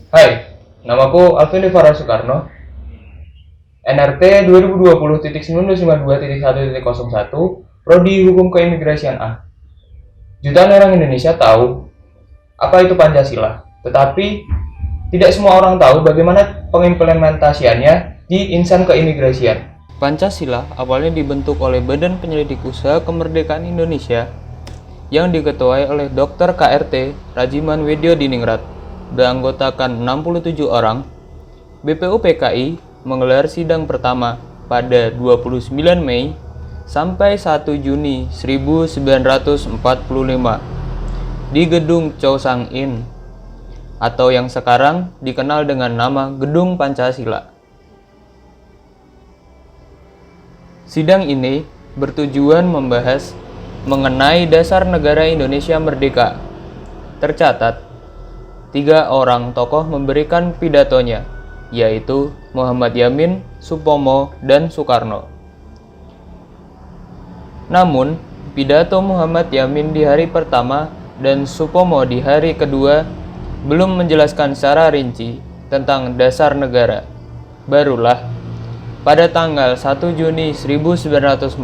Hai, namaku Alvin Devara Soekarno, NRT 2020.1952.1.01, Prodi Hukum Keimigrasian A. Jutaan orang Indonesia tahu apa itu Pancasila, tetapi tidak semua orang tahu bagaimana pengimplementasiannya di insan keimigrasian. Pancasila awalnya dibentuk oleh Badan Penyelidik Usaha Kemerdekaan Indonesia yang diketuai oleh Dr. KRT Rajiman Wedyo Diningrat, beranggotakan 67 orang. BPUPKI menggelar sidang pertama pada 29 Mei sampai 1 Juni 1945 di Gedung Chow Sang In atau yang sekarang dikenal dengan nama Gedung Pancasila. Sidang ini bertujuan membahas mengenai dasar negara Indonesia merdeka. Tercatat, 3 orang tokoh memberikan pidatonya, yaitu Muhammad Yamin, Supomo, dan Soekarno. Namun, pidato Muhammad Yamin di hari pertama dan Supomo di hari kedua belum menjelaskan secara rinci tentang dasar negara. Barulah pada tanggal 1 Juni 1945,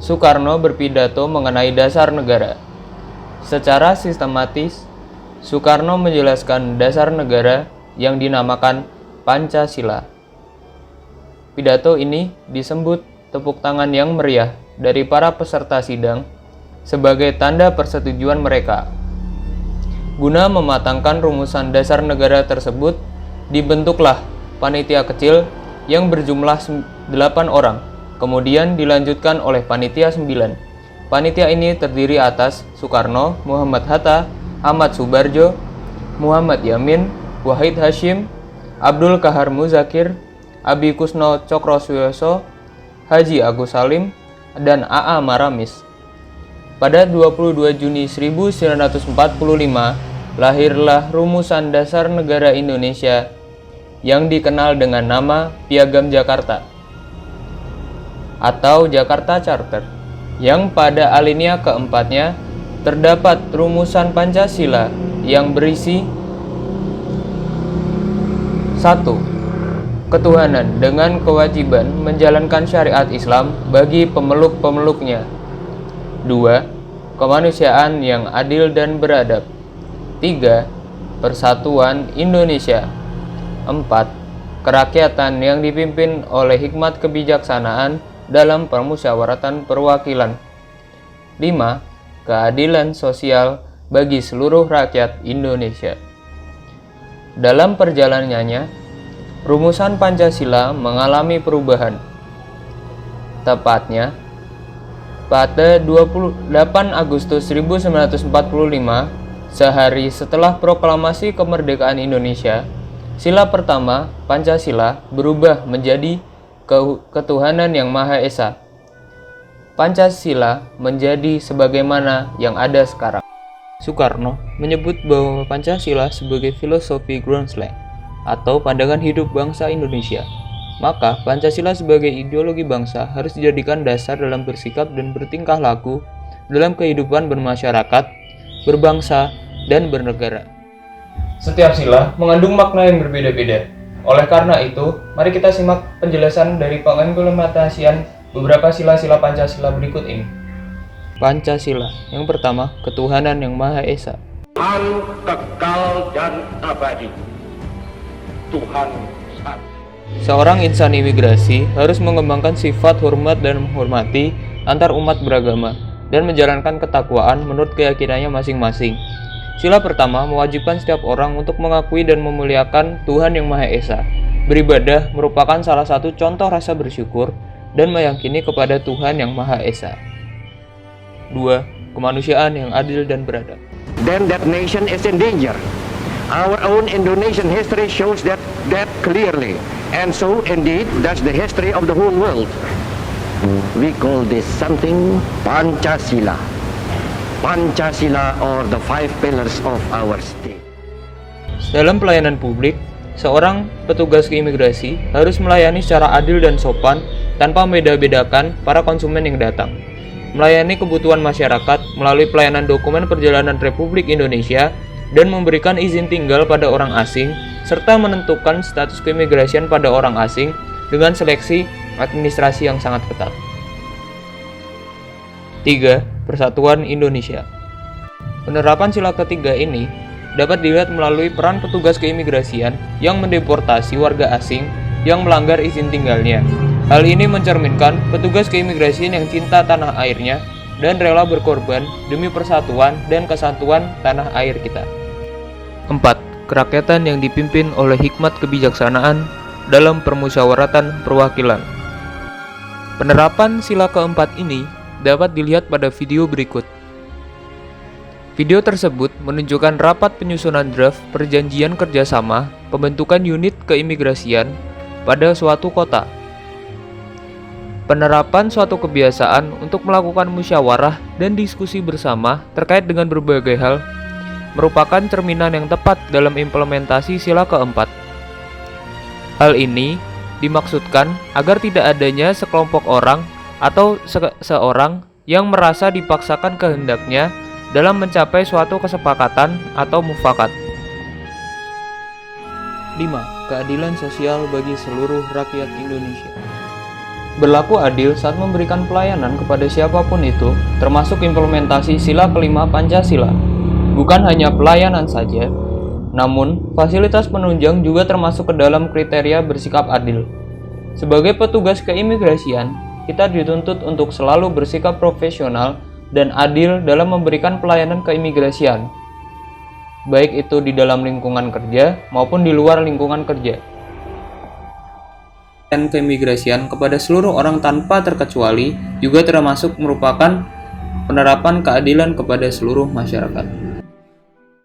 Soekarno berpidato mengenai dasar negara. Secara sistematis, Soekarno menjelaskan dasar negara yang dinamakan Pancasila. Pidato ini disambut tepuk tangan yang meriah dari para peserta sidang sebagai tanda persetujuan mereka. Guna mematangkan rumusan dasar negara tersebut, dibentuklah panitia kecil yang berjumlah 8 orang, kemudian dilanjutkan oleh panitia 9. Panitia ini terdiri atas Soekarno, Muhammad Hatta, Ahmad Subarjo, Muhammad Yamin, Wahid Hasyim, Abdul Kahar Muzakir, Abi Kusno Cokrosuyoso, Haji Agus Salim, dan A.A. Maramis. Pada 22 Juni 1945, lahirlah rumusan dasar negara Indonesia yang dikenal dengan nama Piagam Jakarta atau Jakarta Charter, yang pada alinea keempatnya terdapat rumusan Pancasila yang berisi 1. Ketuhanan dengan kewajiban menjalankan syariat Islam bagi pemeluk-pemeluknya. 2. Kemanusiaan yang adil dan beradab. 3. Persatuan Indonesia. 4. Kerakyatan yang dipimpin oleh hikmat kebijaksanaan dalam permusyawaratan perwakilan. 5. Keadilan sosial bagi seluruh rakyat Indonesia. Dalam perjalanannya, rumusan Pancasila mengalami perubahan. Tepatnya, pada 28 Agustus 1945, sehari setelah proklamasi kemerdekaan Indonesia, sila pertama Pancasila berubah menjadi ketuhanan yang Maha Esa. Pancasila menjadi sebagaimana yang ada sekarang. Soekarno menyebut bahwa Pancasila sebagai filosofi Groundsley atau pandangan hidup bangsa Indonesia. Maka Pancasila sebagai ideologi bangsa harus dijadikan dasar dalam bersikap dan bertingkah laku dalam kehidupan bermasyarakat, berbangsa, dan bernegara. Setiap sila mengandung makna yang berbeda-beda. Oleh karena itu, mari kita simak penjelasan dari pengimplementasian beberapa sila-sila Pancasila berikut ini. Pancasila. Yang pertama, ketuhanan yang Maha Esa. Tuhan kekal dan abadi. Tuhan satu. Seorang insan imigrasi harus mengembangkan sifat hormat dan menghormati antar umat beragama dan menjalankan ketakwaan menurut keyakinannya masing-masing. Sila pertama mewajibkan setiap orang untuk mengakui dan memuliakan Tuhan yang Maha Esa. Beribadah merupakan salah satu contoh rasa bersyukur dan meyakini kepada Tuhan yang Maha Esa. 2. Kemanusiaan yang adil dan beradab. Then that nation is in danger. Our own Indonesian history shows that clearly. And so indeed that's the history of the whole world. We call this something Pancasila. Pancasila or the 5 pillars of our state. Dalam pelayanan publik, seorang petugas keimigrasi harus melayani secara adil dan sopan tanpa membeda-bedakan para konsumen yang datang. Melayani kebutuhan masyarakat melalui pelayanan dokumen perjalanan Republik Indonesia dan memberikan izin tinggal pada orang asing, serta menentukan status keimigrasian pada orang asing dengan seleksi administrasi yang sangat ketat. 3. Persatuan Indonesia. Penerapan sila ketiga ini dapat dilihat melalui peran petugas keimigrasian yang mendeportasi warga asing yang melanggar izin tinggalnya. Hal ini mencerminkan petugas keimigrasian yang cinta tanah airnya dan rela berkorban demi persatuan dan kesatuan tanah air kita. 4. Kerakyatan yang dipimpin oleh hikmat kebijaksanaan dalam permusyawaratan perwakilan. Penerapan sila keempat ini dapat dilihat pada video berikut. Video tersebut menunjukkan rapat penyusunan draft perjanjian kerjasama pembentukan unit keimigrasian pada suatu kota. Penerapan suatu kebiasaan untuk melakukan musyawarah dan diskusi bersama terkait dengan berbagai hal merupakan cerminan yang tepat dalam implementasi sila keempat. Hal ini dimaksudkan agar tidak adanya sekelompok orang atau seorang yang merasa dipaksakan kehendaknya dalam mencapai suatu kesepakatan atau mufakat. 5. Keadilan sosial bagi seluruh rakyat Indonesia. Berlaku adil saat memberikan pelayanan kepada siapapun itu, termasuk implementasi sila kelima Pancasila. Bukan hanya pelayanan saja, namun fasilitas penunjang juga termasuk ke dalam kriteria bersikap adil. Sebagai petugas keimigrasian, kita dituntut untuk selalu bersikap profesional dan adil dalam memberikan pelayanan keimigrasian, baik itu di dalam lingkungan kerja maupun di luar lingkungan kerja. Dan keimigrasian kepada seluruh orang tanpa terkecuali juga termasuk merupakan penerapan keadilan kepada seluruh masyarakat.